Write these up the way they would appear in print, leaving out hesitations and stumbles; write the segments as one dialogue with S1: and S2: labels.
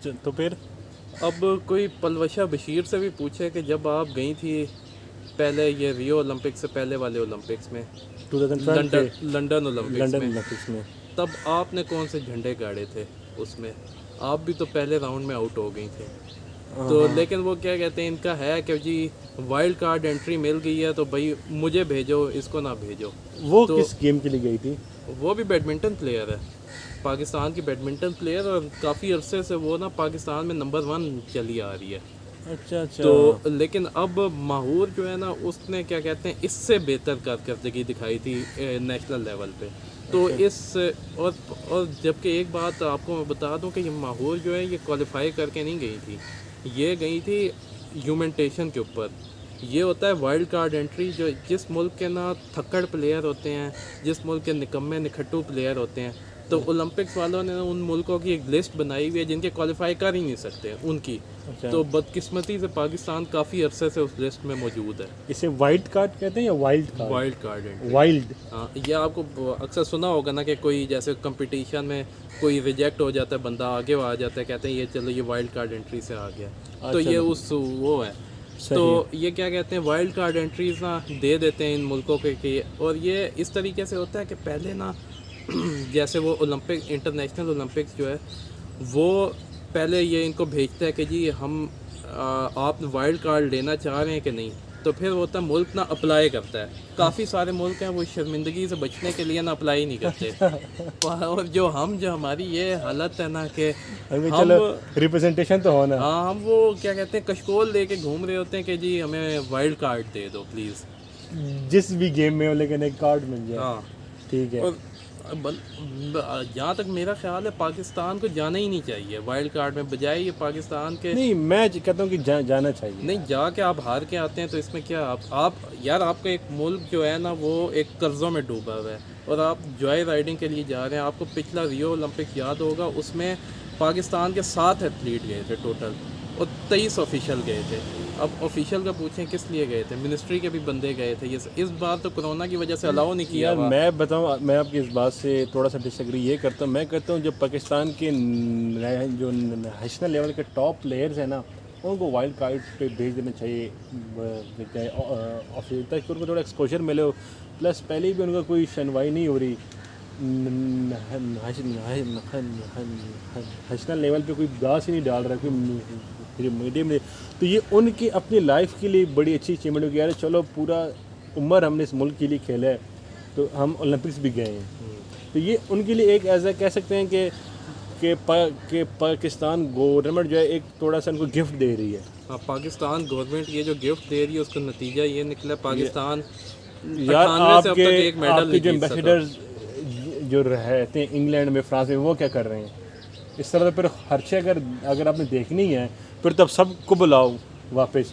S1: तो फिर
S2: अब कोई पलवशा बशीर से भी पूछे कि जब आप गई थी पहले ये रियो ओलंपिक से पहले वाले ओलंपिक्स में,
S1: 2012 के
S2: लंदन ओलंपिक्स
S1: लंदन
S2: में,
S1: ओलंपिक्स में।
S2: तब आपने कौन से झंडे गाड़े थे उसमें? आप भी तो पहले राउंड में आउट हो गई थी। तो लेकिन वो क्या कहते हैं, इनका है कि जी वाइल्ड कार्ड एंट्री मिल गई है तो भाई मुझे भेजो, इसको ना भेजो।
S1: वो
S2: तो
S1: किस गेम के लिए गई थी?
S2: वो भी बैडमिंटन प्लेयर है, पाकिस्तान की बैडमिंटन प्लेयर, और काफ़ी अरसे से वो ना पाकिस्तान में नंबर 1 चली आ रही है।
S1: अच्छा अच्छा।
S2: तो लेकिन अब माहौर जो है ना, उसने क्या कहते हैं इससे बेहतर कारकर्दगी दिखाई थी नेशनल लेवल पे। तो इस और जबकि एक बात आपको मैं बता दूं कि ये माहौर जो है ये क्वालिफाई करके नहीं गई थी, ये गई थी ह्यूमेंटेशन के ऊपर। ये होता है वाइल्ड कार्ड एंट्री, जो जिस मुल्क के ना थक्कड़ प्लेयर होते हैं, जिस मुल्क के निकम्मे निखट्टू प्लेयर होते हैं, तो ओलंपिक्स वालों ने उन मुल्कों की एक लिस्ट बनाई हुई है जिनके क्वालिफाई कर ही नहीं सकते उनकी।
S1: अच्छा।
S2: तो बदकिस्मती से पाकिस्तान काफ़ी अरसे से उस लिस्ट में मौजूद है।
S1: इसे वाइल्ड कार्ड कहते हैं या wild card?
S2: Wild card entry.
S1: Wild.
S2: हाँ, ये आपको अक्सर सुना होगा ना कि कोई जैसे कंपटीशन में कोई रिजेक्ट हो जाता है, बंदा आगे आ जाता है, कहते हैं ये चलो ये वाइल्ड कार्ड एंट्री से आ गया। तो
S1: अच्छा।
S2: ये उस वो है। तो ये क्या कहते हैं वाइल्ड कार्ड एंट्रीज ना दे देते हैं इन मुल्कों के। और ये इस तरीके से होता है कि पहले ना जैसे वो ओलंपिक इंटरनेशनल ओलंपिक्स जो है वो पहले ये इनको भेजता है कि जी हम आप वाइल्ड कार्ड लेना चाह रहे हैं कि नहीं। तो फिर वो होता है मुल्क ना अप्लाई करता है। काफ़ी सारे मुल्क हैं वो शर्मिंदगी से बचने के लिए ना अप्लाई नहीं करते। और जो हमारी ये हालत है ना कि
S1: चलो रिप्रेजेंटेशन तो होना।
S2: हाँ, हम वो क्या कहते हैं कशकोल लेके घूम रहे होते हैं कि जी हमें वाइल्ड कार्ड दे दो प्लीज़,
S1: जिस भी गेम में हो, लेकिन एक कार्ड मिल जाए।
S2: हाँ
S1: ठीक है।
S2: और जहाँ तक मेरा ख्याल है पाकिस्तान को जाना ही नहीं चाहिए वाइल्ड कार्ड में, बजाय ये पाकिस्तान के।
S1: नहीं, मैं कहता हूँ कि जाना चाहिए।
S2: नहीं, जाके आप हार के आते हैं तो इसमें क्या आप यार आपका एक मुल्क जो है ना वो एक कर्ज़ों में डूबा हुआ है और आप जॉय राइडिंग के लिए जा रहे हैं। आपको पिछला रियो ओलंपिक याद होगा, उसमें पाकिस्तान के 7 एथलीट गए थे टोटल और 23 ऑफिशियल गए थे। अब ऑफिशियल का पूछें किस लिए गए थे, मिनिस्ट्री के भी बंदे गए थे। ये इस बार तो कोरोना की वजह से अलाउ नहीं किया।
S1: यार मैं बताऊँ, मैं आपकी इस बात से थोड़ा सा डिसएग्री ये करता हूँ। मैं कहता हूँ जो पाकिस्तान के जो नेशनल लेवल के टॉप प्लेयर्स हैं ना, उनको वाइल्ड कार्ड पे भेज देना चाहिए ऑफिस, ताकि उनको थोड़ा एक्सपोजर मिले। प्लस पहले भी उनका कोई सुनवाई नहीं हो रही नेशनल लेवल पे, कोई घास ही नहीं डाल रहा कोई मीडियम में। तो ये उनकी अपनी लाइफ के लिए बड़ी अच्छी अचीवमेंट होगी यार। चलो पूरा उम्र हमने इस मुल्क के लिए खेला है, तो हम ओलंपिक्स भी गए हैं। तो ये उनके लिए एक ऐसा कह सकते हैं कि पाकिस्तान गवर्नमेंट जो है एक थोड़ा सा उनको गिफ्ट दे रही है।
S2: हाँ, पाकिस्तान गवर्नमेंट ये जो गिफ्ट दे रही है उसका नतीजा ये निकला पाकिस्तान
S1: यार
S2: 98 से अब तक एक मेडल
S1: आपके
S2: नहीं
S1: जो
S2: जीत सका।
S1: एम्बेसडर्स जो रहते हैं इंग्लैंड में, फ्रांस में, वो क्या कर रहे हैं इस तरह? तो फिर खर्चे अगर आपने देखनी है फिर तब सबको बुलाओ वापस।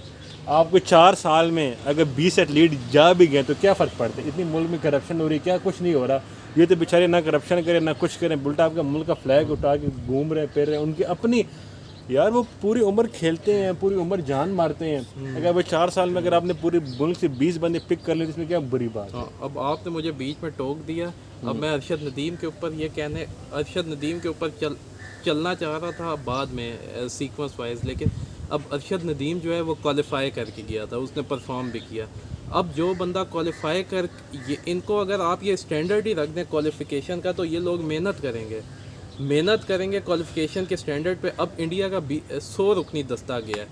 S1: आपको 4 साल में अगर 20 एथलीट जा भी गए तो क्या फ़र्क पड़ता है? इतनी मुल्क में करप्शन हो रही है, क्या कुछ नहीं हो रहा। ये तो बेचारे ना करप्शन करें ना कुछ करें, उल्टा आपका मुल्क का फ्लैग उठा के घूम रहे फिर रहे। उनकी अपनी यार वो पूरी उम्र खेलते हैं, पूरी उम्र जान मारते हैं। अगर वो 4 साल में अगर आपने पूरी मुल्क से 20 बंदे पिक कर लिए, इसमें क्या बुरी बात है?
S2: हाँ, अब आपने मुझे बीच में टोक दिया। अब मैं अरशद नदीम के ऊपर अरशद नदीम के ऊपर चलना चाह रहा था बाद में सीक्वेंस वाइज, लेकिन अब अरशद नदीम जो है वो क्वालिफाई करके गया था, उसने परफॉर्म भी किया। अब जो बंदा क्वालिफाई कर इनको अगर आप ये स्टैंडर्ड ही रख दें क्वालिफिकेशन का, तो ये लोग मेहनत करेंगे क्वालिफिकेशन के स्टैंडर्ड पे। अब इंडिया का 100 रुकनी दस्ता गया है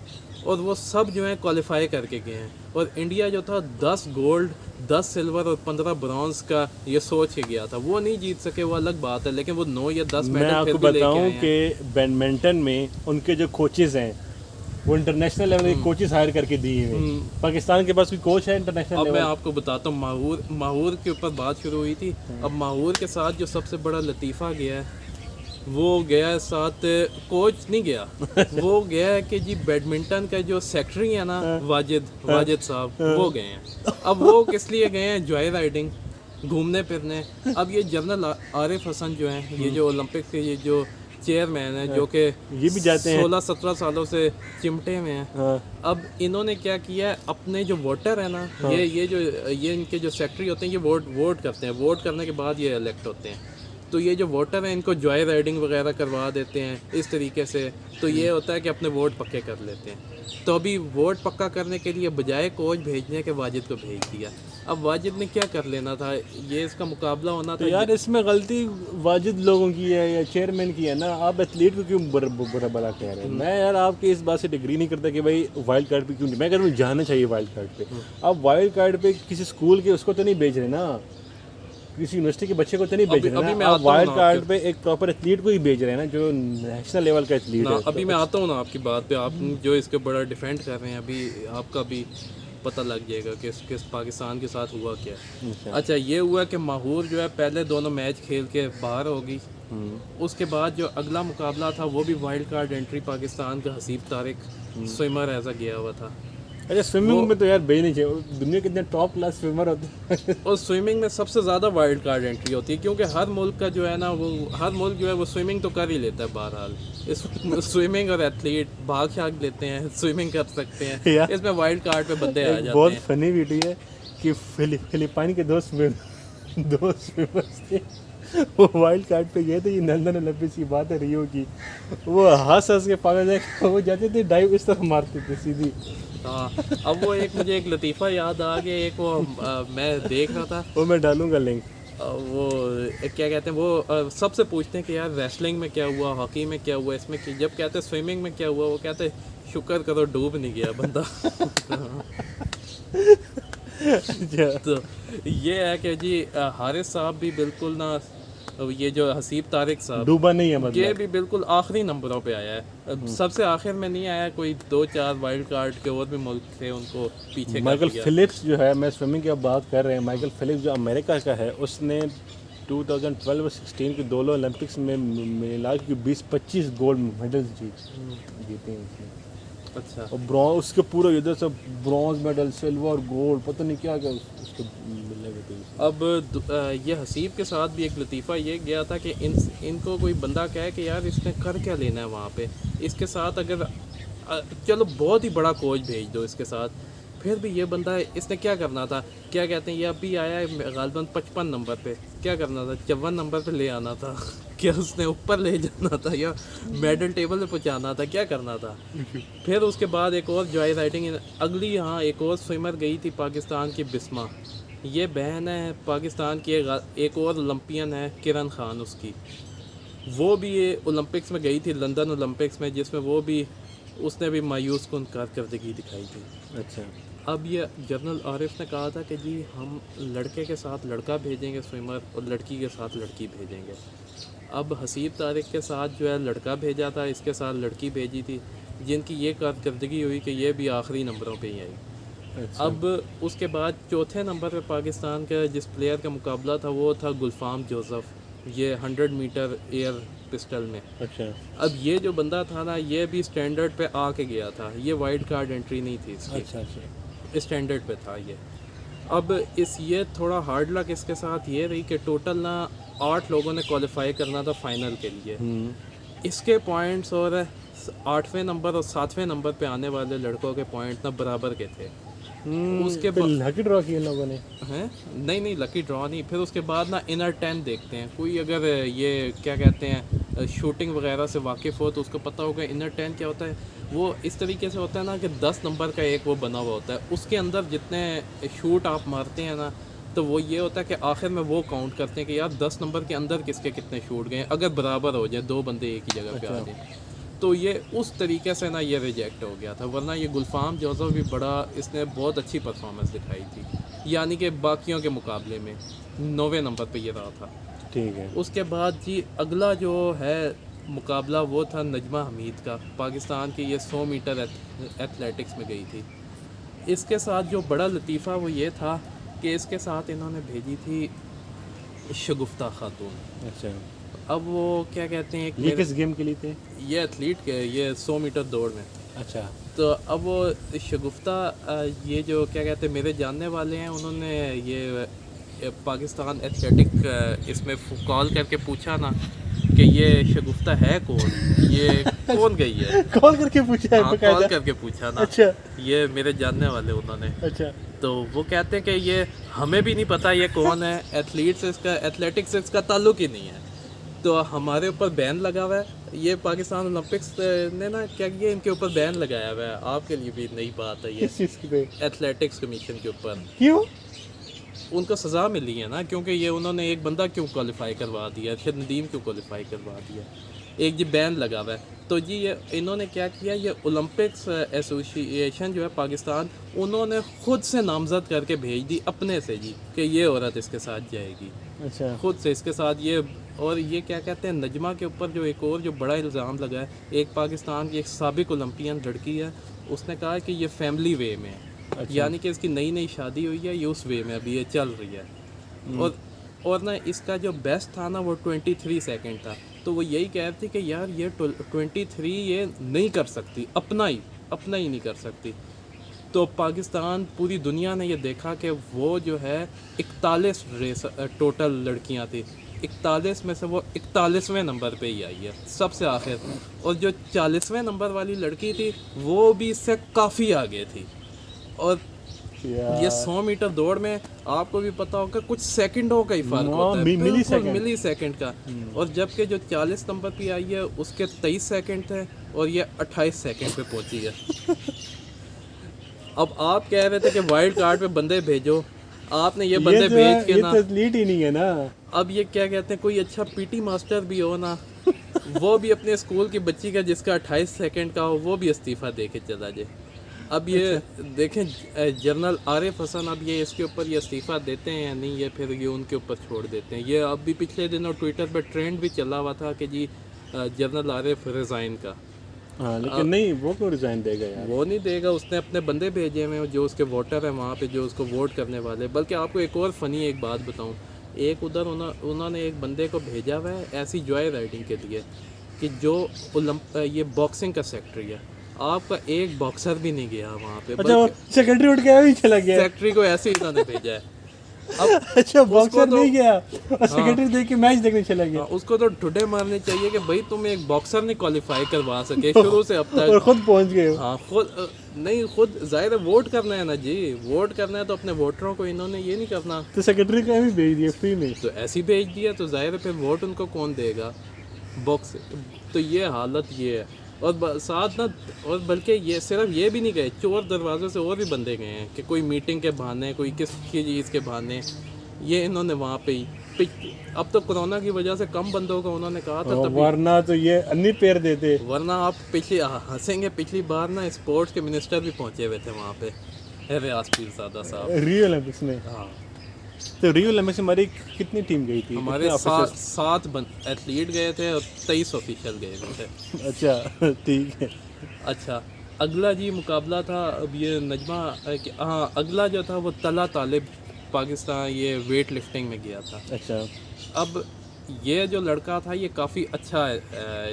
S2: और वो सब जो है क्वालिफाई करके गए हैं। और इंडिया जो था 10 गोल्ड 10 सिल्वर और 15 ब्रॉन्ज का ये सोच के गया था, वो नहीं जीत सके, वो अलग बात है, लेकिन वो 9 या 10
S1: मैं
S2: मेडल
S1: आपको
S2: फिर भी लेके
S1: बताऊं
S2: आए हैं।
S1: कि बैडमिंटन में उनके जो कोचेज़ हैं वो इंटरनेशनल लेवल के कोचेज़ हायर करके दिए हुए। पाकिस्तान के पास कोई कोच है इंटरनेशनल
S2: अब मैं
S1: लेवल?
S2: आपको बताता हूँ, माहूर के ऊपर बात शुरू हुई थी। अब माहूर के साथ जो सबसे बड़ा लतीफ़ा गया है वो गया है साथ कोच नहीं गया, वो गया है कि जी बैडमिंटन का जो सेक्रेटरी है ना वाजिद साहब, वो गए हैं। अब वो किस लिए गए हैं? जॉय राइडिंग, घूमने फिरने। अब ये जनरल आरिफ हसन जो हैं, ये जो ओलंपिक के ये जो चेयरमैन है, जो कि
S1: ये भी जाते हैं
S2: 16-17 सालों से चिमटे में हैं। अब इन्होंने क्या किया है, अपने जो वोटर है ना, ये इनके जो सेक्रेटरी होते हैं, ये वोट करते हैं। वोट करने के बाद ये इलेक्ट होते हैं। तो ये जो वोटर हैं इनको जॉय राइडिंग वगैरह करवा देते हैं इस तरीके से, तो ये होता है कि अपने वोट पक्के कर लेते हैं। तो अभी वोट पक्का करने के लिए बजाय कोच भेजने के वाजिद को भेज दिया। अब वाजिद ने क्या कर लेना था, ये इसका मुकाबला होना
S1: तो
S2: था।
S1: यार इसमें गलती वाजिद लोगों की है या चेयरमैन की है ना, आप एथलीट को क्यों बुरा भला कह रहे हैं। मैं यार आपकी इस बात से डिग्री नहीं करता कि भाई वाइल्ड कार्ड पे क्यों नहीं, मैं कहता हूँ जाना चाहिए वाइल्ड कार्ड पे। आप वाइल्ड कार्ड पे किसी स्कूल के उसको तो नहीं भेज रहे ना, किसी यूनिवर्सिटी के बच्चे को तो नहीं भेज रहे ना, आप वाइल्ड कार्ड पे एक प्रॉपर एथलीट को ही भेज रहे हैं ना, जो नेशनल लेवल का एथलीट है।
S2: अभी मैं आता हूँ ना आपकी बात पे, आप जो इसके बड़ा डिफेंड कर रहे हैं, अभी आपका भी पता लग जाएगा कि किस पाकिस्तान के साथ हुआ क्या है। अच्छा, ये हुआ कि माहौर जो है पहले दोनों मैच खेल के बाहर हो गई। उसके बाद जो अगला मुकाबला था वो भी वाइल्ड कार्ड एंट्री पाकिस्तान का हसीब तारिक स्विमर ऐसा गया हुआ था।
S1: अच्छा, स्विमिंग में तो यार भेज नहीं चाहिए, दुनिया के इतने टॉप क्लास स्विमर होते हैं।
S2: और स्विमिंग में सबसे ज़्यादा वाइल्ड कार्ड एंट्री होती है, क्योंकि हर मुल्क का जो है ना, वो हर मुल्क जो है वो स्विमिंग तो कर ही लेता है। बहरहाल इस स्विमिंग और एथलीट भाग शाग लेते हैं, स्विमिंग कर सकते हैं, इसमें वाइल्ड कार्ड पे बंदे आ जाते हैं।
S1: बहुत फनी वीडियो है कि फिलिपाइन के दो स्विमर्स थे, वो वाइल्ड कार्ड पे गए थे। ये लंदन ओलंपिक्स की बात है, रियो की। वो हंस के पागल है, वो जाते थे डाइव इस तरह मारते थे सीधी।
S2: हाँ, अब वो एक मुझे एक लतीफ़ा याद आ गया, एक वो मैं देख रहा था,
S1: वो मैं डालूंगा लिंक।
S2: वो क्या कहते हैं, वो सबसे पूछते हैं कि यार रेसलिंग में क्या हुआ, हॉकी में क्या हुआ, इसमें जब कहते हैं स्विमिंग में क्या हुआ, वो कहते हैं शुक्र करो डूब नहीं गया बंदा। तो ये है कि जी हारिस साहब भी बिल्कुल ना, ये जो हसीब तारिक साहब
S1: डूबा नहीं है, मतलब
S2: ये भी बिल्कुल आखिरी नंबरों पे आया है। सबसे आखिर में नहीं आया, कोई 2-4 वाइल्ड कार्ड के और भी मुल्क थे उनको पीछे।
S1: माइकल फिलिप्स जो है, मैं स्विमिंग की अब बात कर रहे हैं, माइकल फिलिप्स जो अमेरिका का है, उसने 2012 और 16 के दोनों ओलंपिक्स में मिला के 20-25 गोल्ड मेडल्स जीते हैं उसने।
S2: अच्छा,
S1: और ब्रॉन्ज उसके पूरे इधर से ब्रॉन्ज मेडल, सिल्वर, गोल्ड, पता नहीं क्या क्या उसको मिलेगा। तो
S2: अब ये हसीब के साथ भी एक लतीफ़ा ये गया था कि इनको कोई बंदा कहे कि यार इसने कर क्या लेना है वहाँ पे, इसके साथ अगर चलो बहुत ही बड़ा कोच भेज दो इसके साथ, फिर भी ये बंदा इसने क्या करना था, क्या कहते हैं, ये अभी आया है गालबन 55 नंबर पे, क्या करना था, 54 नंबर पे ले आना था, क्या उसने ऊपर ले जाना था या मेडल टेबल पे पहुंचाना था, क्या करना था। फिर उसके बाद एक और जॉय राइडिंग अगली, यहाँ एक और स्विमर गई थी पाकिस्तान की, बिस्मा, ये बहन है पाकिस्तान की। एक और ओलंपियन है किरण खान, उसकी वो भी ये ओलंपिक्स में गई थी, लंदन ओलंपिक्स में, जिसमें वो भी उसने भी मायूस कुन कारकर्दगी दिखाई थी।
S1: अच्छा,
S2: अब ये जनरल आरिफ ने कहा था कि जी हम लड़के के साथ लड़का भेजेंगे स्विमर और लड़की के साथ लड़की भेजेंगे। अब हसीब तारिक के साथ जो है लड़का भेजा था, इसके साथ लड़की भेजी थी, जिनकी ये कारकर्दगी हुई कि ये भी आखिरी नंबरों पे ही आई।
S1: अच्छा।
S2: अब उसके बाद चौथे नंबर पे पाकिस्तान का जिस प्लेयर का मुकाबला था वो था गुलफाम जोसेफ, ये 100 मीटर एयर पिस्टल में।
S1: अच्छा,
S2: अब ये जो बंदा था ना, ये भी स्टैंडर्ड पे आके गया था, ये वाइल्ड कार्ड एंट्री नहीं थी इसकी।
S1: अच्छा, अच्छा,
S2: स्टैंडर्ड पे था ये। अब ये थोड़ा हार्ड लक इसके साथ ये रही कि टोटल ना 8 लोगों ने क्वालिफाई करना था फाइनल के लिए। इसके पॉइंट्स और 8वें नंबर और 7वें नंबर पे आने वाले लड़कों के पॉइंट ना बराबर के थे। उसके
S1: बाद लकी ड्रॉ किए लोगों ने
S2: हैं, नहीं लकी ड्रॉ नहीं। फिर उसके बाद ना इनर 10 देखते हैं, कोई अगर ये क्या कहते हैं शूटिंग वगैरह से वाकिफ़ हो तो उसको पता होगा इनर 10 क्या होता है। वो इस तरीके से होता है ना कि 10 नंबर का एक वो बना हुआ होता है, उसके अंदर जितने शूट आप मारते हैं ना, तो वो ये होता है कि आखिर में वो काउंट करते हैं कि यार 10 नंबर के अंदर किसके कितने शूट गए, अगर बराबर हो जाए, 2 बंदे एक ही जगह पे आ जाए। तो ये उस तरीके से ना ये रिजेक्ट हो गया था, वरना ये गुलफाम जोसेफ भी बड़ा, इसने बहुत अच्छी परफॉर्मेंस दिखाई थी, यानी कि बाकियों के मुकाबले में 9वें नंबर पे ये रहा था।
S1: ठीक है।
S2: उसके बाद जी अगला जो है मुकाबला वो था नजमा हमीद का, पाकिस्तान की, ये 100 मीटर एथलेटिक्स में गई थी। इसके साथ जो बड़ा लतीफ़ा वो ये था कि इसके साथ इन्होंने भेजी थी शगुफ्ता खातून।
S1: अच्छा,
S2: अब वो क्या कहते हैं,
S1: ये किस गेम के लिए थे?
S2: ये एथलीट के, ये 100 मीटर दौड़ में।
S1: अच्छा,
S2: तो अब वो शगुफ्ता, ये जो क्या कहते हैं मेरे जानने वाले हैं, उन्होंने ये पाकिस्तान एथलेटिक इसमें कॉल करके पूछा ना कि ये शगुफ्ता है कौन, ये कौन गई है।
S1: कॉल करके पूछा है?
S2: हाँ, कॉल करके पूछा ना।
S1: अच्छा,
S2: ये मेरे जानने वाले उन्होंने।
S1: अच्छा,
S2: तो वो कहते हैं कि ये हमें भी नहीं पता ये कौन है, एथलीट से इसका, एथलेटिक्स से इसका ताल्लुक ही नहीं है। तो हमारे ऊपर बैन लगा हुआ है। ये पाकिस्तान ओलंपिक्स ने ना क्या किया, इनके ऊपर बैन लगाया हुआ है। आपके लिए भी नई बात है ये,
S1: किस चीज़ पे?
S2: एथलेटिक्स कमीशन के ऊपर।
S1: क्यों?
S2: उनको सज़ा मिली है ना, क्योंकि ये उन्होंने एक बंदा क्यों क्वालिफाई करवा दिया, अरशद नदीम क्यों क्वालिफाई करवा दिया, एक जी बैन लगा हुआ है। तो जी ये इन्होंने क्या किया, ये ओलंपिक्स एसोसिएशन जो है पाकिस्तान, उन्होंने खुद से नामजद करके भेज दी अपने से जी कि ये औरत इसके साथ जाएगी,
S1: अच्छा।
S2: खुद से इसके साथ ये। और ये क्या कहते हैं, नजमा के ऊपर जो एक और जो बड़ा इल्ज़ाम लगा है, एक पाकिस्तान की एक साबिक ओलंपियन लड़की है, उसने कहा कि ये फैमिली वे में है।
S1: अच्छा।
S2: यानी कि इसकी नई नई शादी हुई है, ये उस वे में अभी ये चल रही है। और ना इसका जो बेस्ट था ना वो 23 सेकंड था। तो वो यही कह रही थी कि यार ये 23 ये नहीं कर सकती, अपना ही नहीं कर सकती। तो पाकिस्तान, पूरी दुनिया ने ये देखा कि वो जो है 41 रेस टोटल लड़कियां थी, 41 में से वो 41वें नंबर पे ही आई है सबसे आखिर। और जो 40वें नंबर वाली लड़की थी वो भी इससे काफ़ी आगे थी। और ये 100 मीटर दौड़ में आपको भी पता होगा कुछ सेकंडों का ही फर्क होता है, मिली सेकंड का। और जबकि जो 40 नंबर पे आई है उसके 23 सेकंड थे और ये 28 सेकंड पे पहुंची है। अब आप कह रहे थे कि वाइल्ड कार्ड पे बंदे भेजो, आपने ये बंदे भेज के ना,
S1: ये एथलीट ही नहीं है ना।
S2: अब ये क्या कहते हैं, कोई अच्छा पीटी मास्टर भी हो ना, वो भी अपने स्कूल की बच्ची का जिसका 28 सेकंड का हो, वो भी इस्तीफा दे के चला जाए। अब ये देखें जनरल आरिफ हसन, अब ये इसके ऊपर ये इस्तीफ़ा देते हैं या नहीं, ये फिर ये उनके ऊपर छोड़ देते हैं। ये अब भी पिछले दिनों ट्विटर पर ट्रेंड भी चला हुआ था कि जी जनरल आरिफ रिज़ाइन का।
S1: हाँ, लेकिन नहीं, वो क्यों रिज़ाइन देगा यार?
S2: वो नहीं देगा, उसने अपने बंदे भेजे हुए जो उसके वोटर हैं वहाँ पे, जो उसको वोट करने वाले। बल्कि आपको एक और फ़नी एक बात बताऊँ, एक उधर उन्होंने एक बंदे को भेजा हुआ है ऐसी जॉय राइडिंग के लिए कि जो ये बॉक्सिंग का सेक्रेटरी है, आपका एक बॉक्सर भी नहीं गया वहाँ पे।
S1: अच्छा, सेक्रेटरी उठ के भी चला गया?
S2: सेक्रेटरी को ऐसे ही इन्होंने भेजा है। अब
S1: अच्छा, बॉक्सर नहीं गया और सेक्रेटरी देख के मैच देखने चला गया।
S2: उसको तो ठुडे मारने चाहिए कि भाई तुम एक बॉक्सर नहीं क्वालिफाई करवा सके शुरू से अब तक,
S1: और खुद पहुंच गए।
S2: हाँ, खुद जाहिर है वोट करना है ना जी, वोट करना है तो अपने वोटरों को इन्होंने ये नहीं करना।
S1: तो सेक्रेटरी को भी भेज दिया फ्री में,
S2: तो ऐसे ही भेज दिया, तो जाहिर है फिर वोट उनको कौन देगा, बॉक्स। तो ये हालत ये है। और साथ ना, और बल्कि ये सिर्फ ये भी नहीं गए, चोर दरवाज़ों से और भी बंदे गए हैं कि कोई मीटिंग के बहाने, कोई किसी चीज़ के बहाने, ये इन्होंने वहाँ पे ही। अब तो कोरोना की वजह से कम बंदों का उन्होंने कहा था, तभी,
S1: वरना तो ये अन्नी पैर देते।
S2: वरना आप हंसेंगे, पिछली बार ना स्पोर्ट्स के मिनिस्टर भी पहुँचे हुए थे वहाँ पे, रियाज पीरज़ादा साहब,
S1: रियो ओलंपिक्स में।
S2: हाँ,
S1: तो रियो ओलंपिक्स में हमारी कितनी टीम गई थी?
S2: हमारे 7 एथलीट गए थे और 23 ऑफिशियल गए हुए थे।
S1: अच्छा, ठीक है।
S2: अच्छा, अगला जी मुकाबला था, अब ये नजमा, हाँ, अगला जो था वो तला तालिब, पाकिस्तान ये वेट लिफ्टिंग में गया था। अच्छा, अब ये जो लड़का था ये काफ़ी अच्छा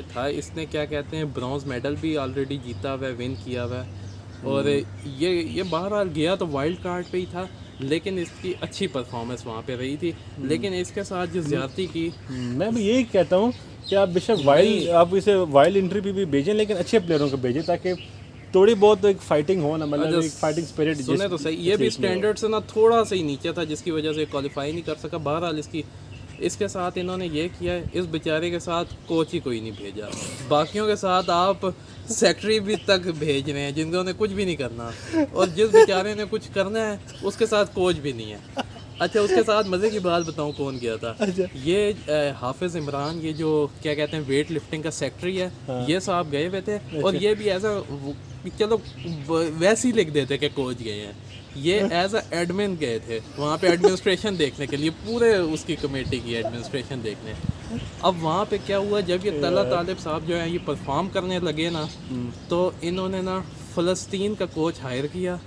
S2: था, इसने क्या कहते हैं ब्रॉन्ज मेडल भी ऑलरेडी जीता हुआ है, विन किया हुआ है। और ये बहरहाल गया तो वाइल्ड कार्ड पे ही था, लेकिन इसकी अच्छी परफॉर्मेंस वहाँ पे रही थी। लेकिन इसके साथ जो ज़्यादती की,
S1: मैं भी यही कहता हूँ कि आप बेशक वाइल्ड, आप इसे वाइल्ड एंट्री पे भी भेजें, लेकिन अच्छे प्लेयरों को भेजें ताकि थोड़ी बहुत एक फाइटिंग हो ना, मतलब एक फाइटिंग स्पिरिट।
S2: सुने तो सही, ये भी स्टैंडर्ड से ना थोड़ा सा ही नीचे था, जिसकी वजह से क्वालिफाई नहीं कर सका। बहरहाल इसके साथ इन्होंने ये किया है, इस बेचारे के साथ कोच ही कोई नहीं भेजा। बाकियों के साथ आप सेक्रेटरी भी तक भेज रहे हैं जिन्होंने कुछ भी नहीं करना, और जिस बेचारे ने कुछ करना है उसके साथ कोच भी नहीं है। अच्छा, उसके साथ मज़े की बात बताऊं कौन गया था। अच्छा। ये हाफिज़ इमरान, ये जो क्या कहते हैं वेट लिफ्टिंग का सेक्रेटरी है, ये साहब गए हुए थे। अच्छा। और ये भी ऐसा, चलो वैसे ही लिख देते कि कोच गए हैं, ये एज अ एडमिन गए थे वहाँ पे एडमिनिस्ट्रेशन देखने के लिए, पूरे उसकी कमेटी की एडमिनिस्ट्रेशन देखने। अब वहाँ पे क्या हुआ, जब ये तला तालिब साहब जो है ये परफॉर्म करने लगे ना, तो इन्होंने ना फ़लस्तीन का कोच हायर किया।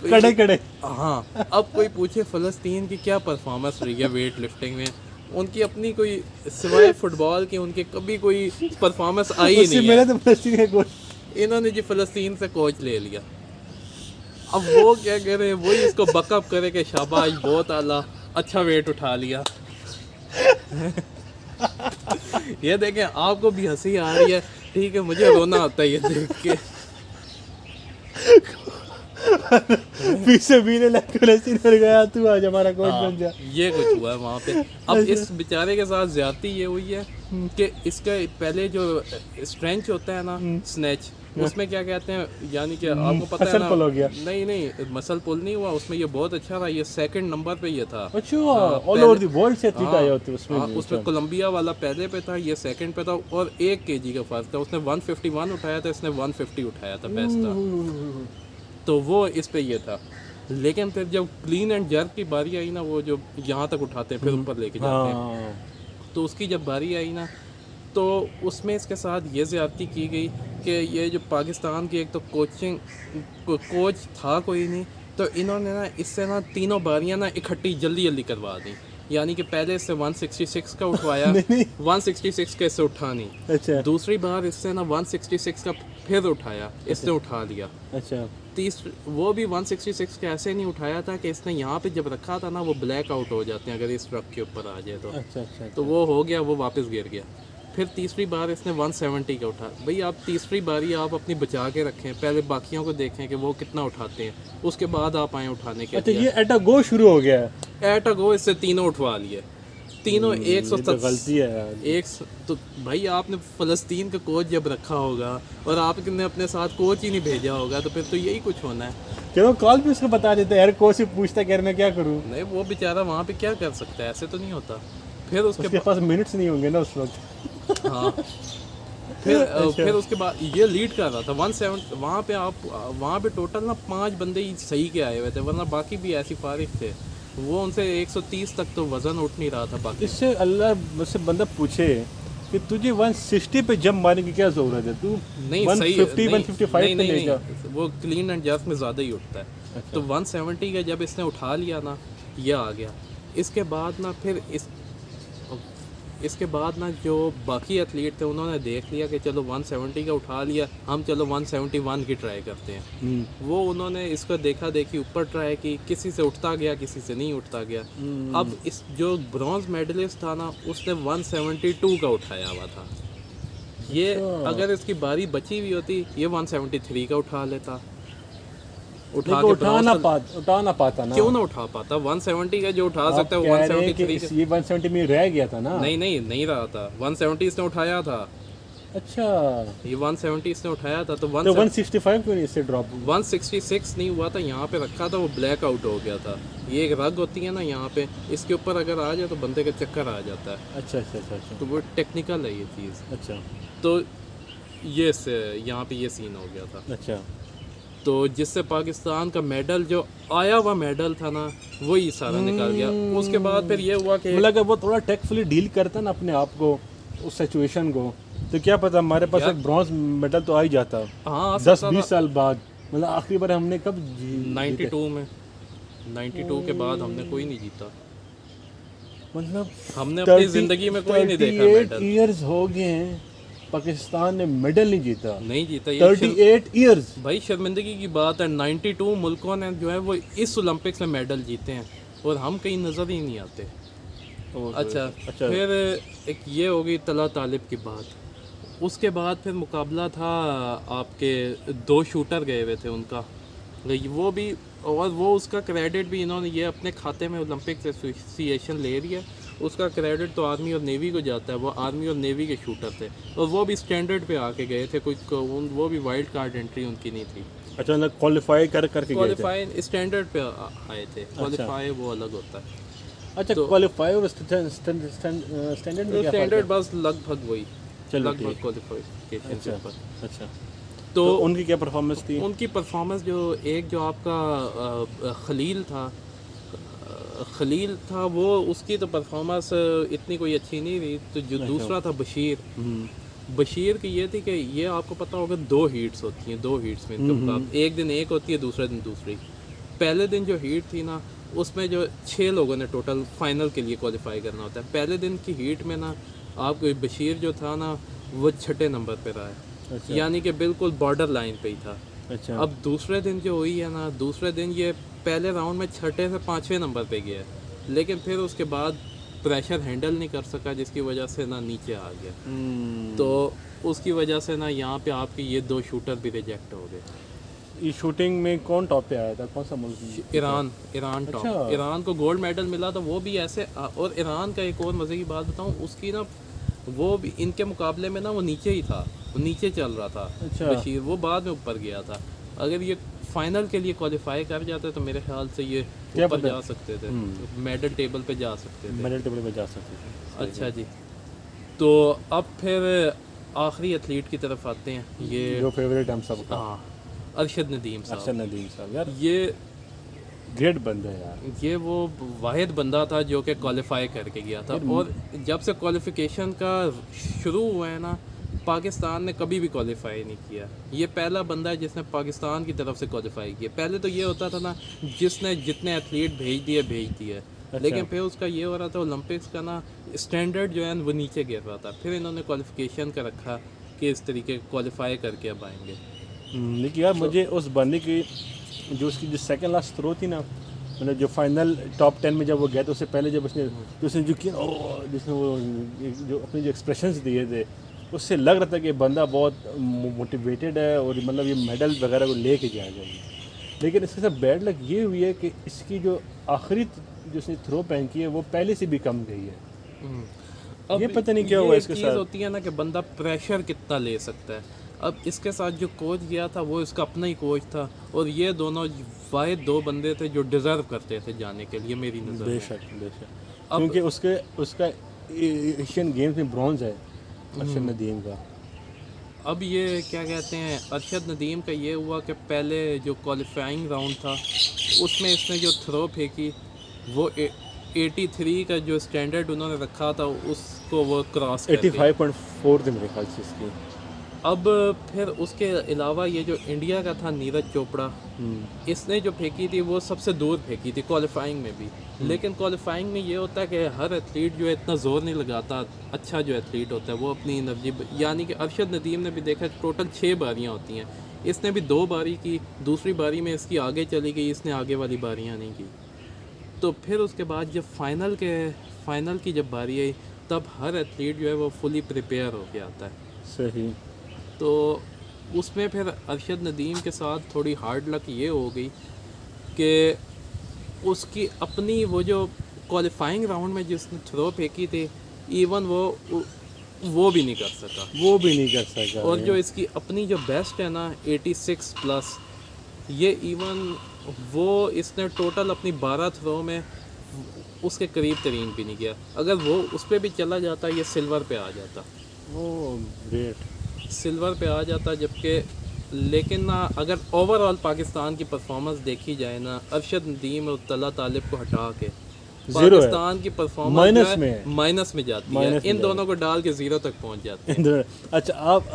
S1: कड़े
S2: हाँ, अब कोई पूछे फ़लस्तीन की क्या परफॉर्मेंस रही है वेट लिफ्टिंग में, उनकी अपनी कोई सिवाय फुटबॉल की उनकी कभी कोई परफॉर्मेंस आई ही नहीं है।
S1: तो फ़लस्तीन का कोच,
S2: इन्होंने जी फ़लस्तीन से कोच ले लिया। अब वो क्या कह रहे हैं, वही इसको बकअप करे कि शाबाश, बहुत आला, अच्छा वेट उठा लिया। ये देखें, आपको भी हंसी आ रही है, ठीक है, मुझे रोना आता है ये देख के।
S1: पीछे बीने लग कर गया, तू आज हमारा कोच बन जा।
S2: ये कुछ हुआ है वहाँ पे। अब इस बेचारे के साथ ज्यादती ये हुई है कि इसका पहले जो स्ट्रेंच होता है ना, स्नैच, उसमें क्या कहते हैं, यानी कि आपको पता है
S1: मसल
S2: ना,
S1: पुल हो गया।
S2: नहीं मसल पुल नहीं हुआ उसमें, ये बहुत अच्छा था, ये सेकंड नंबर पे ये था।
S1: अच्छा, ऑल ओवर द वर्ल्ड से एथलीट आए होते उसमें।
S2: हाँ, उसमें कोलंबिया वाला पहले पे था, ये सेकंड पे था, और 1 kg का फर्क था। उसने 151 उठाया था, इसने 150 उठाया था, बेस्ट था। तो वो इस पे ये था। लेकिन फिर जब क्लीन एंड जर्क की बारी आई ना, वो जो यहाँ तक उठाते हैं फिर ऊपर लेके जाते हैं, तो उसकी जब बारी आई ना, तो उसमें इसके साथ ये ज़्यादती की गई कि ये जो पाकिस्तान की एक तो कोच था कोई नहीं, तो इन्होंने ना इससे ना तीनों बारियां ना इकट्ठी जल्दी जल्दी करवा दी। यानी कि पहले इससे 166 का उठवाया, 166 का इससे उठा नहीं।
S1: अच्छा,
S2: दूसरी बार इससे ना 166 का फिर उठाया, इसने उठा लिया।
S1: अच्छा,
S2: वो भी 166 का ऐसे नहीं उठाया था कि इसने यहाँ पे जब रखा था ना, वो ब्लैक आउट हो जाते हैं अगर इस ट्रक के ऊपर आ जाए तो।
S1: अच्छा,
S2: तो वो हो गया, वो वापस गिर गया। फिर तीसरी बार इसने 170 का उठा। भाई आप तीसरी बारी आप अपनी बचा के रखें, पहले बाकियों को देखें कि वो कितना उठाते हैं, उसके बाद आप आए उठाने के
S1: अच्छा,
S2: लिए।
S1: ये एट अ गो शुरू हो गया है।
S2: एट अ गो इससे तीनों उठवा लिए, तीनों 170।
S1: तो गलती है यार।
S2: तो भाई आपने फ़लस्तीन का कोच जब रखा होगा और आपने अपने साथ कोच ही नहीं भेजा होगा, तो फिर तो यही कुछ होना है।
S1: चलो कॉल पे उसको बता देते यार, कोच से पूछता कि यार मैं क्या करूँ।
S2: नहीं, वो बेचारा वहाँ पे क्या कर सकता है, ऐसे तो नहीं होता। फिर
S1: उसके पास मिनट्स नहीं होंगे ना उस वक्त।
S2: हाँ, फिर उसके बाद ये लीड कर रहा था 170 वहाँ पे। आप वहाँ पे टोटल ना 5 बंदे ही सही के आए हुए थे, वरना बाकी भी ऐसी फारिग थे। वो उनसे 130 तक तो वजन उठ नहीं रहा था बाकी।
S1: इससे अल्लाह मुझसे बंदा पूछे कि तुझे 160 पे जंप मारने की क्या जरूरत है, तू
S2: नहीं
S1: 150 155 पे ले जा।
S2: वो क्लीन एंड जर्क में ज़्यादा ही उठता है।
S1: अच्छा।
S2: तो 170 का जब इसने उठा लिया ना, ये आ गया। इसके बाद ना फिर इसके बाद ना जो बाकी एथलीट थे उन्होंने देख लिया कि चलो 170 का उठा लिया, हम चलो 171 की ट्राई करते हैं। वो उन्होंने इसको देखा देखी ऊपर ट्राई की, किसी से उठता गया, किसी से नहीं उठता गया। अब इस जो ब्रॉन्ज मेडलिस्ट था ना, उसने 172 का उठाया हुआ था। ये अगर इसकी बारी बची हुई होती, ये 173 का उठा लेता।
S1: उठा ना पाता ना।
S2: क्यों ना उठा पाता? 170 का जो उठा सकता है 173 का।
S1: ये 170 में रह गया था ना।
S2: नहीं रहा था। 170 इसने उठाया था।
S1: अच्छा,
S2: ये 170 इसने उठाया था, तो
S1: 165 क्यों नहीं इससे ड्रॉप?
S2: 166 नहीं हुआ था, यहाँ पे रखा था, वो ब्लैक आउट हो गया था। ये एक रग होती है ना यहाँ पे, इसके ऊपर अगर आ जाए तो बंदे का चक्कर आ जाता है।
S1: अच्छा।
S2: तो वो टेक्निकल है ये चीज़।
S1: अच्छा,
S2: तो ये यहाँ पे ये सीन हो गया था।
S1: अच्छा,
S2: तो जिससे पाकिस्तान का मेडल जो आया हुआ मेडल था ना, वही सारा निकाल गया। उसके बाद फिर ये हुआ कि
S1: मतलब वो थोड़ा टेक्टफुली डील करता ना अपने आप को, उस सिचुएशन को, तो क्या पता हमारे पास एक ब्रॉन्ज मेडल तो आ ही जाता।
S2: हाँ,
S1: 10-20 साल बाद। मतलब आखिरी बार हमने कब
S2: 92 के बाद हमने कोई नहीं जीता।
S1: मतलब
S2: हमने अपनी ज़िंदगी में कोई नहीं देखा मेडल।
S1: ईयर्स हो गए हैं पाकिस्तान ने मेडल नहीं जीता।
S2: नहीं जीता।
S1: 38 ईयर्स।
S2: भाई शर्मिंदगी की बात है। 92 मुल्कों ने जो है वो इस ओलंपिक्स में मेडल जीते हैं, और हम कहीं नज़र ही नहीं आते। अच्छा, फिर एक ये हो गई तला तालिब की बात। उसके बाद फिर मुकाबला था, आपके 2 शूटर गए हुए थे उनका, वो भी, और वो उसका क्रेडिट भी इन्होंने ये अपने खाते में ओलंपिक एसोसिएशन ले लिया। उसका क्रेडिट तो आर्मी और नेवी को जाता है। वो आर्मी और नेवी के शूटर थे, और वो भी स्टैंडर्ड पे आके गए थे, वो भी वाइल्ड कार्ड एंट्री उनकी नहीं थी।
S1: अच्छा, मतलब क्वालिफाई करके
S2: क्वालिफाई स्टैंडर्ड पे आए थे। क्वालिफाई वो अलग होता है।
S1: अच्छा, क्वालिफाई और स्टैंडर्ड
S2: बस लगभग वही, लगभग
S1: क्वालिफिकेशन के ऊपर। अच्छा,
S2: तो
S1: उनकी क्या परफॉर्मेंस थी?
S2: उनकी परफॉर्मेंस जो आपका खलील था, वो उसकी तो परफॉर्मेंस इतनी कोई अच्छी नहीं रही। तो जो दूसरा था बशीर की ये थी कि ये आपको पता होगा 2 हीट्स होती हैं, 2 हीट्स में इनका मुकाबला। एक दिन एक होती है, दूसरे दिन दूसरी। पहले दिन जो हीट थी ना, उसमें जो 6 लोगों ने टोटल फाइनल के लिए क्वालिफाई करना होता है। पहले दिन की हीट में ना आपको बशीर जो था ना, वो 6ठे नंबर पे रहा है। अच्छा। यानी कि बिल्कुल बॉर्डर लाइन पे ही था। अच्छा। अब दूसरे दिन जो हुई है ना, दूसरे दिन ये पहले राउंड में 6ठे से 5वें नंबर पे गया, लेकिन फिर उसके बाद प्रेशर हैंडल नहीं कर सका, जिसकी वजह से ना नीचे आ गया। तो उसकी वजह से ना यहाँ पे आपके ये 2 शूटर भी रिजेक्ट हो गए।
S1: ये शूटिंग में कौन टॉप पे आया था, कौन सा मुल्क?
S2: Iran top.
S1: अच्छा।
S2: ईरान को गोल्ड मेडल मिला था, वो भी ऐसे। और ईरान का एक और मज़े की बात बताऊं, उसकी ना वो भी इनके मुकाबले में ना वो नीचे ही था, वो नीचे चल रहा था।
S1: अच्छा।
S2: बशीर वो बाद में ऊपर गया था। अगर ये फाइनल के लिए क्वालिफाई कर जाते तो मेरे ख्याल से ये
S1: क्या
S2: ऊपर
S1: पता?
S2: जा सकते थे, मेडल टेबल पे जा सकते थे।
S1: मेडल टेबल में जा सकते थे।
S2: अच्छा जी, तो अब फिर आखिरी एथलीट की तरफ आते हैं। ये
S1: जो फेवरेट हम सबका,
S2: हाँ, अरशद नदीम
S1: अरशद
S2: साहब।
S1: नदीम साहब, यार
S2: ये
S1: ग्रेट बंदा है यार।
S2: ये वो वाहिद बंदा था जो कि क्वालिफाई करके गया था। और जब से क्वालिफिकेशन का शुरू हुआ है ना, पाकिस्तान ने कभी भी क्वालिफाई नहीं किया। ये पहला बंदा है जिसने पाकिस्तान की तरफ से क्वालिफाई किया। पहले तो ये होता था ना, जिसने जितने एथलीट भेज दिए। लेकिन फिर उसका ये हो रहा था, ओलंपिक्स का ना स्टैंडर्ड जो है वो नीचे गिर रहा था। फिर इन्होंने क्वालिफिकेशन का रखा कि इस तरीके क्वालिफाई करके अब आएंगे।
S1: लेकिन यार मुझे उस बंदे की जो उसकी जो सेकंड लास्ट थ्रो थी ना, मतलब जो फाइनल टॉप 10 में जब वो गया, तो उससे पहले जब उसने जो किया, जिसने वो जो अपने जो एक्सप्रेशंस दिए थे, उससे लग रहा था कि बंदा बहुत मोटिवेटेड है और मतलब ये मेडल वगैरह को लेके जाएगा। लेकिन इसके साथ बैड लक ये हुई है कि इसकी जो आखिरी जो उसने थ्रो पहन की है वो पहले से भी कम गई है।
S2: अब
S1: ये पता नहीं क्या हुआ इसके
S2: चीज़
S1: साथ।
S2: होती है ना कि बंदा प्रेशर कितना ले सकता है। अब इसके साथ जो कोच गया था वो इसका अपना ही कोच था, और ये दोनों वाहिद दो बंदे थे जो डिज़र्व करते थे जाने के लिए, मेरी नज़र में।
S1: बेशक क्योंकि उसका एशियन गेम्स में ब्रॉन्ज है अरशद नदीम का।
S2: अब ये क्या कहते हैं, अरशद नदीम का ये हुआ कि पहले जो क्वालिफाइंग राउंड था उसमें इसने जो थ्रो फेंकी वो 83 का जो स्टैंडर्ड उन्होंने रखा था उसको वो क्रॉस कर गई।
S1: 85.4 थे मेरे ख्याल से इसकी।
S2: अब फिर उसके अलावा ये जो इंडिया का था नीरज चोपड़ा, इसने जो फेंकी थी वो सबसे दूर फेंकी थी क्वालिफाइंग में भी। लेकिन क्वालिफाइंग में ये होता है कि हर एथलीट जो है इतना ज़ोर नहीं लगाता। अच्छा जो एथलीट होता है वो अपनी एनर्जी, यानी कि अरशद नदीम ने भी देखा टोटल 6 बारियाँ होती हैं, इसने भी 2 बारी की, दूसरी बारी में इसकी आगे चली गई, इसने आगे वाली बारियाँ नहीं की। तो फिर उसके बाद जब फाइनल की जब बारी आई, तब हर एथलीट जो है वो फुली प्रिपेयर होके आता है।
S1: सही।
S2: तो उसमें फिर अरशद नदीम के साथ थोड़ी हार्ड लक ये हो गई कि उसकी अपनी वो जो क्वालिफाइंग राउंड में जिसने थ्रो फेंकी थी, इवन वो भी नहीं कर सका। और जो इसकी अपनी जो बेस्ट है ना 86 प्लस, ये इवन वो इसने टोटल अपनी 12 थ्रो में उसके करीब तरीन भी नहीं किया। अगर वो उस पर भी चला जाता ये सिल्वर पे आ जाता।
S1: Oh great.
S2: सिल्वर पे आ जाता। जबकि लेकिन ना अगर ओवरऑल पाकिस्तान की परफॉर्मेंस देखी जाए ना, अरशद नदीम और तला तालिब को हटा के पाकिस्तान की परफॉर्मेंस माइनस में जाती है। इन दोनों को डाल के 0 तक पहुंच जाते हैं।
S1: अच्छा, आप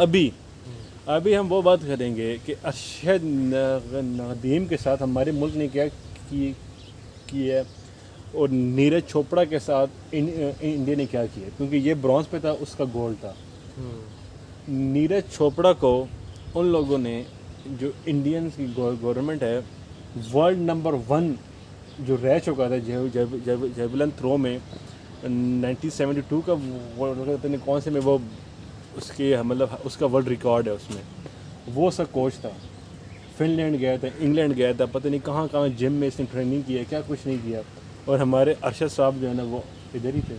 S1: अभी हम वो बात करेंगे कि अरशद नदीम के साथ हमारे मुल्क ने क्या की है और नीरज चोपड़ा के साथ इंडिया ने क्या किया, क्योंकि ये ब्रॉन्ज पे था, उसका गोल्ड था। नीरज चोपड़ा को उन लोगों ने, जो इंडियन की गवर्नमेंट है, वर्ल्ड नंबर 1 जो रह चुका था जेवलिन थ्रो में 1972 का पता नहीं कौन से में, वो उसके मतलब उसका वर्ल्ड रिकॉर्ड है उसमें, वो उसका कोच था। फिनलैंड गया था, इंग्लैंड गया था, पता नहीं कहाँ जिम में इसने ट्रेनिंग किया, क्या कुछ नहीं किया। और हमारे अरशद साहब जो है ना वो इधर ही थे,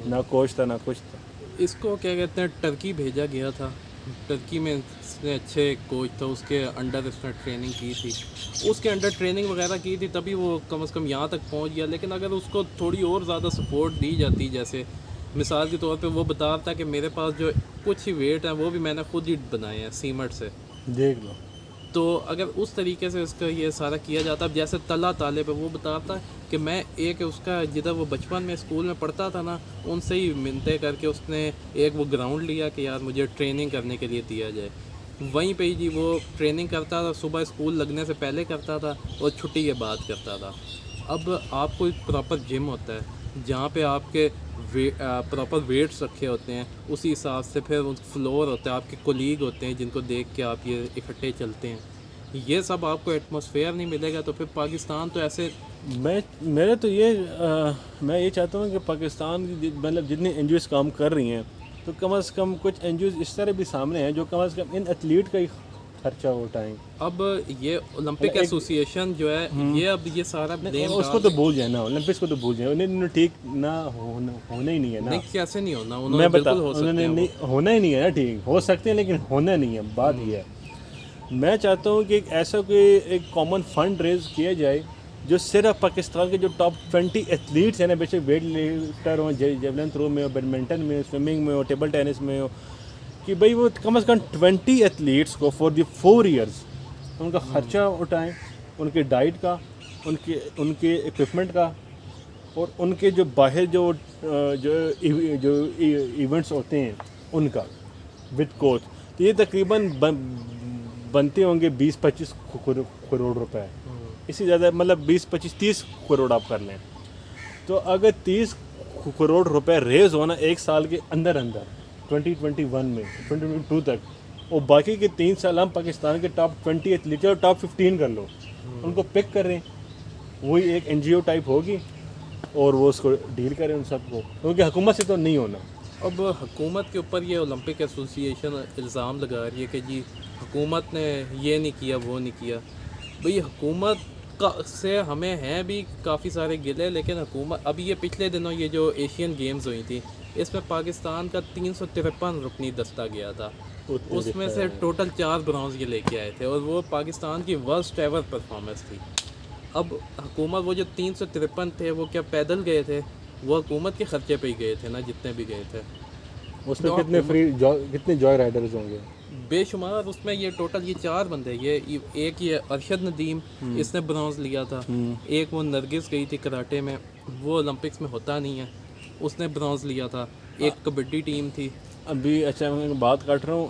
S1: ना कोच था ना कुछ था।
S2: इसको क्या कहते हैं, टर्की भेजा गया था। टर्की में इसने अच्छे कोच था, उसके अंडर इसने ट्रेनिंग की थी, उसके अंडर ट्रेनिंग वगैरह की थी, तभी वो कम से कम यहाँ तक पहुँच गया। लेकिन अगर उसको थोड़ी और ज़्यादा सपोर्ट दी जाती, जैसे मिसाल के तौर पे वो बताता है कि मेरे पास जो कुछ ही वेट है वो भी मैंने खुद ही बनाए हैं सीमेंट से,
S1: देख लो।
S2: तो अगर उस तरीके से इसका ये सारा किया जाता, अब जैसे तला तालिब है वो बताता है कि मैं एक उसका जिधर वो बचपन में स्कूल में पढ़ता था ना, उनसे ही मिलते करके उसने एक वो ग्राउंड लिया कि यार मुझे ट्रेनिंग करने के लिए दिया जाए। वहीं पे ही जी वो ट्रेनिंग करता था, सुबह स्कूल लगने से पहले करता था और छुट्टी के बाद करता था। अब आपको एक प्रॉपर जिम होता है जहाँ पे आपके प्रॉपर वेट्स रखे होते हैं, उसी हिसाब से फिर फ्लोर होता है, आपके कोलीग होते हैं जिनको देख के आप ये इकट्ठे चलते हैं। ये सब आपको एटमॉस्फेयर नहीं मिलेगा तो फिर पाकिस्तान तो ऐसे
S1: मैं ये चाहता हूँ कि पाकिस्तान की मतलब जितनी एनजीओज़ काम कर रही हैं, तो कम से कम कुछ एनजीओज़ इस तरह भी सामने हैं जो कम से कम इन एथलीट का ही खर्चा उठाएं।
S2: अब ये ओलंपिक एसोसिएशन जो है ये अब ये सारा ब्लेम
S1: उसको तो भूल जाए ना, ओलंपिक्स को तो भूल जाए, उन्हें ठीक ना होना ही नहीं है ना।
S2: नहीं कैसे नहीं होना,
S1: मैं
S2: उन्होंने
S1: बता,
S2: बिल्कुल हो सकते
S1: उन्होंने
S2: हैं
S1: नहीं होना ही नहीं है ना, ठीक हो सकते हैं लेकिन होना नहीं है, बात ये है। मैं चाहता हूँ कि एक ऐसा कोई एक कॉमन फंड रेज किया जाए जो सिर्फ पाकिस्तान के जो टॉप 20 एथलीट्स हैं ना, बेशक वेट लिफ्टर हो, जेवलिन थ्रो में हो, बैडमिंटन में हो, स्विमिंग में हो, टेबल टेनिस में हो, कि भाई वो कम से कम 20 एथलीट्स को फॉर द 4 ईयर्स उनका ख़र्चा उठाएं, उनके डाइट का, उनके इक्विपमेंट का, और उनके जो बाहर जो इवेंट्स होते हैं उनका विद कोच। तो ये तकरीबन बनते होंगे 20-25 करोड़ रुपए, इससे ज़्यादा मतलब 20-25-30 करोड़ आप कर लें। तो अगर 30 करोड़ रुपए रेज होना एक साल के अंदर 2021 में 2022 तक, और बाकी के 3 साल हम पाकिस्तान के टॉप 20 एथलीट और टॉप 15 कर लो, उनको पिक कर रहे हैं, वही एक NGO टाइप होगी और वो उसको डील करें उन सबको, क्योंकि हुकूमत से तो नहीं होना।
S2: अब हुकूमत के ऊपर ये ओलंपिक एसोसिएशन इल्ज़ाम लगा रही है कि जी हुकूमत ने ये नहीं किया वो नहीं किया। भाई हुकूमत का से हमें हैं भी काफ़ी सारे गिले, लेकिन हुकूमत अभी ये पिछले दिनों ये जो एशियन गेम्स हुई थी इसमें पाकिस्तान का 353 रुकनी दस्ता गया था, उसमें से टोटल 4 ब्रॉन्ज ये लेके आए थे और वो पाकिस्तान की वर्स्ट एवर परफॉर्मेंस थी। अब हुकूमत वो जो 353 थे वो क्या पैदल गए थे, वो हुकूमत के खर्चे पे ही गए थे ना, जितने भी गए थे।
S1: उसमें कितने जॉय राइडर्स होंगे
S2: बेशुमार। उसमें ये टोटल ये 4 बंदे, ये एक ये अरशद नदीम, इसने ब्रॉन्ज लिया था, एक वो नरगिस गई थी कराटे में, वो ओलंपिक्स में होता नहीं है, उसने ब्रॉन्ज लिया था, एक कबड्डी टीम थी।
S1: अभी अच्छा मैं बात काट रहा हूँ,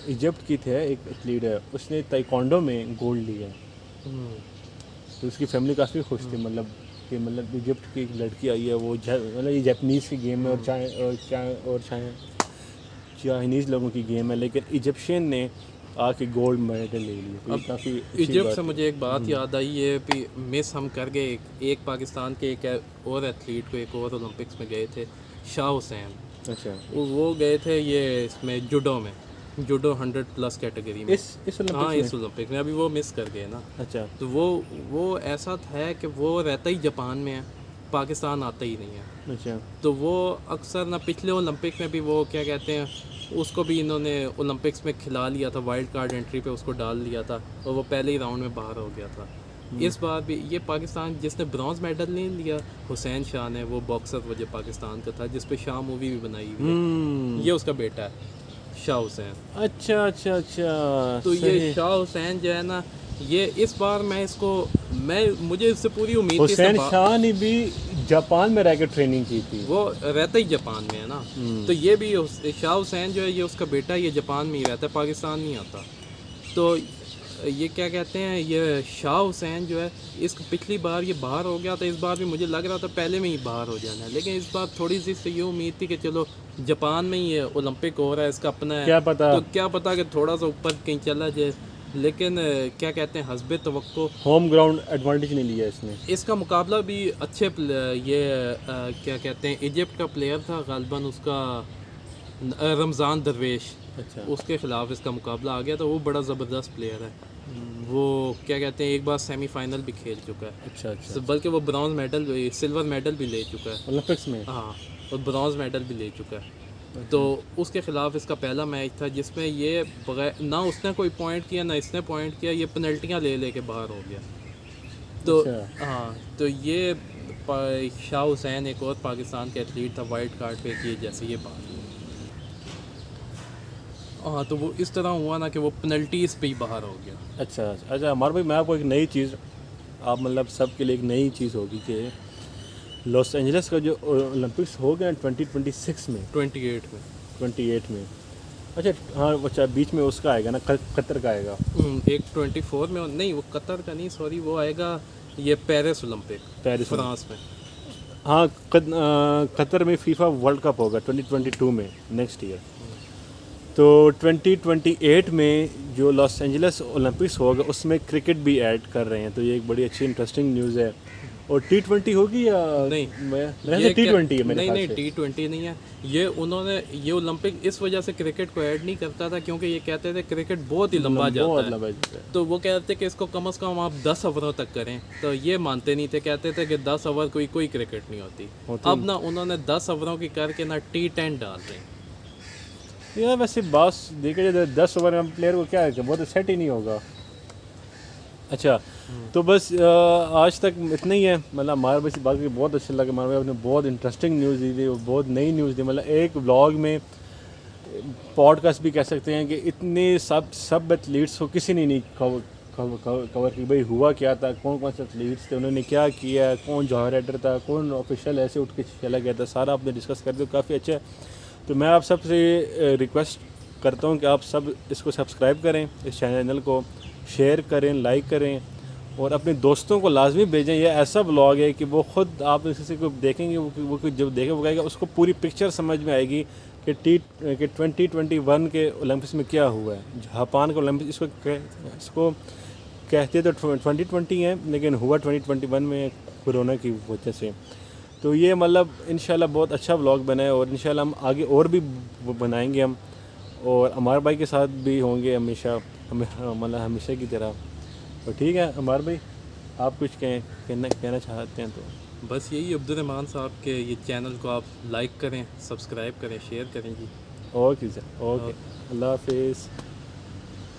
S1: इजिप्ट की थे एक एथलीट है, उसने ताइक्वांडो में गोल्ड लिया, तो उसकी फैमिली काफ़ी खुश थी, मतलब कि मतलब इजिप्ट की एक लड़की आई है, वो मतलब ये जापानीज़ की गेम है और चाइनीज़ लोगों की गेम है, लेकिन इजिप्शियन ने आके गोल्ड मेडल ले लिया। अब काफ़ी
S2: इजिप्ट से मुझे एक बात याद आई है कि मिस हम कर गए, एक पाकिस्तान के एक और एथलीट को एक और ओलंपिक्स में गए थे, शाह हुसैन।
S1: अच्छा,
S2: वो गए थे ये इसमें जूडो में, जूडो 100+ कैटेगरी में,
S1: इस
S2: ओलंपिक में अभी वो मिस कर गए ना।
S1: अच्छा,
S2: तो वो ऐसा है कि वो रहता ही जापान में है, पाकिस्तान आता ही नहीं है।
S1: अच्छा,
S2: तो वो अक्सर ना पिछले ओलंपिक में भी वो क्या कहते हैं उसको भी इन्होंने ओलंपिक्स में खिला लिया था, वाइल्ड कार्ड एंट्री पे उसको डाल लिया था और वो पहले ही राउंड में बाहर हो गया था। इस बार भी ये पाकिस्तान जिसने ब्रॉन्ज मेडल नहीं लिया, हुसैन शाह ने, वो बॉक्सर वो जो पाकिस्तान का था, जिस पे शाह मूवी भी बनाई हुई है, ये उसका बेटा है शाह हुसैन।
S1: अच्छा अच्छा अच्छा,
S2: तो ये शाह हुसैन जो है ना, ये इस बार मुझे इससे पूरी उम्मीद थी।
S1: हुसैन शाह ने भी जापान में रहकर ट्रेनिंग की थी,
S2: वो रहता ही जापान में है ना, तो ये भी शाह हुसैन जो है ये उसका बेटा, ये जापान में ही रहता है, पाकिस्तान नहीं आता। तो ये क्या कहते हैं, ये शाह हुसैन जो है इस पिछली बार ये बाहर हो गया था, इस बार भी मुझे लग रहा था पहले में ही बाहर हो जाना है, लेकिन इस बार थोड़ी सी से ये उम्मीद थी कि चलो जापान में ही ये ओलंपिक हो रहा है, इसका अपना है, क्या पता कि थोड़ा सा ऊपर कहीं चला जाए, लेकिन क्या कहते हैं हस्बे तवक्को
S1: होम ग्राउंड एडवांटेज नहीं लिया इसने।
S2: इसका मुकाबला भी अच्छे क्या कहते हैं इजिप्ट का प्लेयर था गालिबन, उसका रमज़ान दरवेश,
S1: अच्छा,
S2: उसके ख़िलाफ़ इसका मुकाबला आ गया, तो वो बड़ा ज़बरदस्त प्लेयर है। वो क्या कहते हैं एक बार सेमीफाइनल भी खेल चुका है,
S1: अच्छा अच्छा,
S2: बल्कि वो ब्रॉन्ज मेडल सिल्वर मेडल भी ले चुका है
S1: ओलंपिक्स में,
S2: हाँ, और ब्रॉन्ज मेडल भी ले चुका है। तो उसके ख़िलाफ़ इसका पहला मैच था जिसमें ये बगैर ना उसने कोई पॉइंट किया ना इसने पॉइंट किया, ये पेनल्टियाँ ले लेके बाहर हो गया। तो हाँ, तो ये शाह हुसैन एक और पाकिस्तान के एथलीट था, वाइल्ड कार्ड पे किए जैसे ये बात। हाँ, तो वो इस तरह हुआ ना कि वो पेनल्टीज़ पे ही बाहर हो गया।
S1: अच्छा अच्छा, हमारे भाई मैं आपको एक नई चीज़, आप मतलब सबके लिए एक नई चीज़ होगी कि लॉस एंजलिस का जो ओलंपिक्स हो गया 2026 में 28 में, अच्छा हाँ, अच्छा बीच में उसका आएगा ना, कतर का आएगा,
S2: एक 24 में नहीं, वो कतर का नहीं, सॉरी, वो आएगा ये पेरिस ओलंपिक, फ्रांस में।
S1: हाँ, कतर में फीफा वर्ल्ड कप होगा 2022 में, नेक्स्ट ईयर। तो 2028 में जो लॉस एंजलिस ओलंपिक्स होगा उसमें क्रिकेट भी ऐड कर रहे हैं, तो ये एक बड़ी अच्छी इंटरेस्टिंग न्यूज़ है और T20 होगी या
S2: नहीं,
S1: मेरे T20 है मेरे
S2: नहीं
S1: ख्याल
S2: नहीं
S1: से।
S2: T20 नहीं है ये। उन्होंने ये ओलंपिक इस वजह से क्रिकेट को ऐड नहीं करता था क्योंकि ये कहते थे क्रिकेट बहुत ही लंबा जाता
S1: बहुत
S2: है,
S1: लंबा जाता है।
S2: तो वो कहते थे कि इसको कम से कम आप 10 ओवरों तक करें, तो ये मानते नहीं थे, कहते थे कि 10 ओवर कोई क्रिकेट नहीं होती। अब ना उन्होंने 10 ओवरों की करके ना T10 डाल दें।
S1: यार वैसे बॉस देखा जाए 10 ओवर में प्लेयर को क्या है कि वो तो सेट ही नहीं होगा। अच्छा, तो बस आज तक इतना ही है। मतलब हमारे बस बात करके बहुत अच्छा लगा। हमारे भाई आपने बहुत इंटरेस्टिंग न्यूज़ दी थी, बहुत नई न्यूज़ दी। मतलब एक व्लॉग में, पॉडकास्ट भी कह सकते हैं कि इतने सब एथलीट्स को किसी ने नहीं कवर की भाई हुआ क्या था, कौन कौन से एथलीट्स थे, उन्होंने क्या किया, कौन जॉय राइडर था, कौन ऑफिशियल ऐसे उठ के चला गया था, सारा आपने डिस्कस कर दिया, काफ़ी अच्छा है। तो मैं आप सबसे रिक्वेस्ट करता हूँ कि आप सब इसको सब्सक्राइब करें, इस चैनल को शेयर करें, लाइक करें और अपने दोस्तों को लाजमी भेजें। ये ऐसा व्लॉग है कि वो ख़ुद आप इसी को देखेंगे, वो जब देखे वो कहेगा उसको पूरी पिक्चर समझ में आएगी कि 2021 के ओलंपिक्स में क्या हुआ है। जापान का ओलंपिक्स इसको कहते तो 2020 है, लेकिन हुआ 2021 में कोरोना की वजह से। तो ये मतलब इंशाल्लाह बहुत अच्छा व्लॉग बना है और इंशाल्लाह हम आगे और भी बनाएंगे हम, और अमर भाई के साथ भी होंगे हमेशा, मतलब हमेशा की तरह। तो ठीक है अमर भाई, आप कुछ कहना चाहते हैं तो?
S2: बस यही अब्दुर्रहमान साहब के ये चैनल को आप लाइक करें, सब्सक्राइब करें, शेयर करें जी।
S1: ओके सर, ओके, अल्लाह हाफिज़।